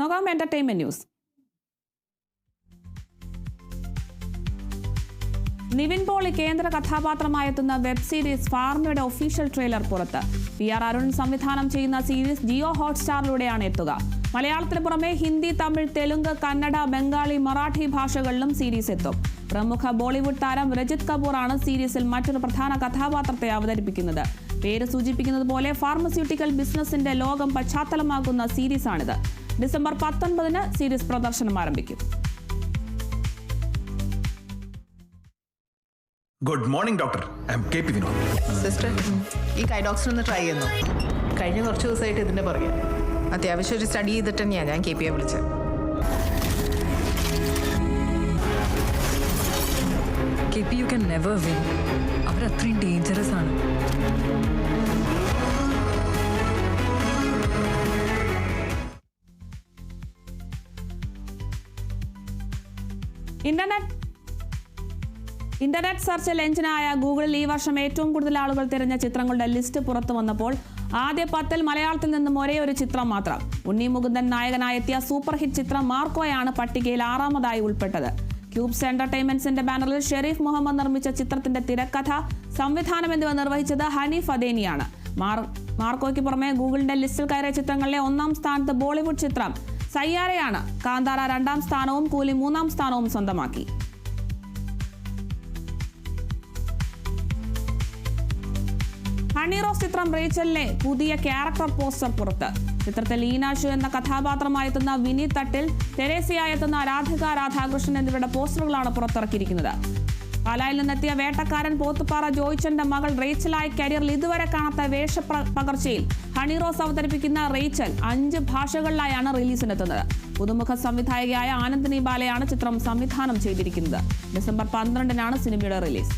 നോക്കാം entertainment news. Nivin Pauly കേന്ദ്ര കഥാപാത്രമായെത്തുന്ന web series ഫാർമയുടെ official trailer പുറത്ത്. PR അരുൺ സംവിധാനം ചെയ്യുന്ന സീരീസ് ജിയോ ഹോട്ട്സ്റ്റാറിലൂടെയാണ് എത്തുക. മലയാളത്തിന് പുറമെ ഹിന്ദി, തമിഴ്, തെലുങ്ക്, കന്നഡ, ബംഗാളി, മറാഠി ഭാഷകളിലും സീരീസ് എത്തും. പ്രമുഖ ബോളിവുഡ് താരം രജിത് കപൂർ ആണ് സീരീസിൽ മറ്റൊരു പ്രധാന കഥാപാത്രത്തെ അവതരിപ്പിക്കുന്നത്. പേര് സൂചിപ്പിക്കുന്നത് പോലെ ഫാർമസ്യൂട്ടിക്കൽ ബിസിനസിന്റെ ലോകം പശ്ചാത്തലമാക്കുന്ന സീരീസാണിത്. ഡിസംബർ 19-ന് സീരീസ് പ്രദർശനം ആരംഭിക്കും. Good morning doctor. I M KP Vinod. Sister, ഈ കൈഡോക്സിൻ ഒന്ന് ട്രൈ ചെയ്യുന്നു. കഴിഞ്ഞ കുറച്ച് ദിവസമായിട്ട് ഇതിന്റെ പുറകെ അത്യാവശ്യം ഒരു സ്റ്റഡി ചെയ്തിട്ട് തന്നെയാണ് ഞാൻ KPയെ വിളിച്ചത്. KP, you can never win. അവർ അത്രയും ഡേഞ്ചറസ് ആണ്. ഇന്റർനെറ്റ് സെർച്ച് എഞ്ചിനായ ഗൂഗിളിൽ ഈ വർഷം ഏറ്റവും കൂടുതൽ ആളുകൾ തിരഞ്ഞ ചിത്രങ്ങളുടെ ലിസ്റ്റ് പുറത്തു വന്നപ്പോൾ ആദ്യ 10-ൽ മലയാളത്തിൽ നിന്നും ഒരേ ഒരു ചിത്രം മാത്രം. ഉണ്ണി മുകുന്ദൻ നായകനായെത്തിയ സൂപ്പർ ഹിറ്റ് ചിത്രം മാർക്കോയാണ് പട്ടികയിൽ 6-മതായി ഉൾപ്പെട്ടത്. ക്യൂബ്സ് എന്റർടൈൻമെന്റ്സിന്റെ ബാനറിൽ ഷെരീഫ് മുഹമ്മദ് നിർമ്മിച്ച ചിത്രത്തിന്റെ തിരക്കഥ, സംവിധാനം എന്നിവ നിർവഹിച്ചത് ഹനീഫ് അദേനിയാണ്. മാർക്കോയ്ക്ക് പുറമെ ഗൂഗിളിന്റെ ലിസ്റ്റിൽ കയറിയ ചിത്രങ്ങളിലെ 1-ാം സ്ഥാനത്ത് ബോളിവുഡ് ചിത്രം സയ്യാരയാണ്. കാന്താര 2-ാം സ്ഥാനവും കൂലി 3-ാം സ്ഥാനവും സ്വന്തമാക്കി. ഹണി റോസ് ചിത്രം റേച്ചലിലെ പുതിയ ക്യാരക്ടർ പോസ്റ്റർ പുറത്ത്. ചിത്രത്തിൽ ലീനാഷു എന്ന കഥാപാത്രമായെത്തുന്ന വിനീത് തട്ടിൽ, തെരേസയായെത്തുന്ന രാധിക രാധാകൃഷ്ണൻ എന്നിവരുടെ പോസ്റ്ററുകളാണ് പുറത്തിറക്കിയിരിക്കുന്നത്. പാലായിൽ നിന്നെത്തിയ വേട്ടക്കാരൻ പോത്തുപാറ ജോയിച്ചന്റെ മകൾ റേച്ചലായി കരിയറിൽ ഇതുവരെ കാണാത്ത വേഷപകർച്ചയിൽ ഹണി റോസ് അവതരിപ്പിക്കുന്ന റേച്ചൽ 5 ഭാഷകളിലായാണ് റിലീസിനെത്തുന്നത്. പുതുമുഖ സംവിധായകയായ ആനന്ദിനി ബാലയാണ് ചിത്രം സംവിധാനം ചെയ്തിരിക്കുന്നത്. ഡിസംബർ 12-നാണ് സിനിമയുടെ റിലീസ്.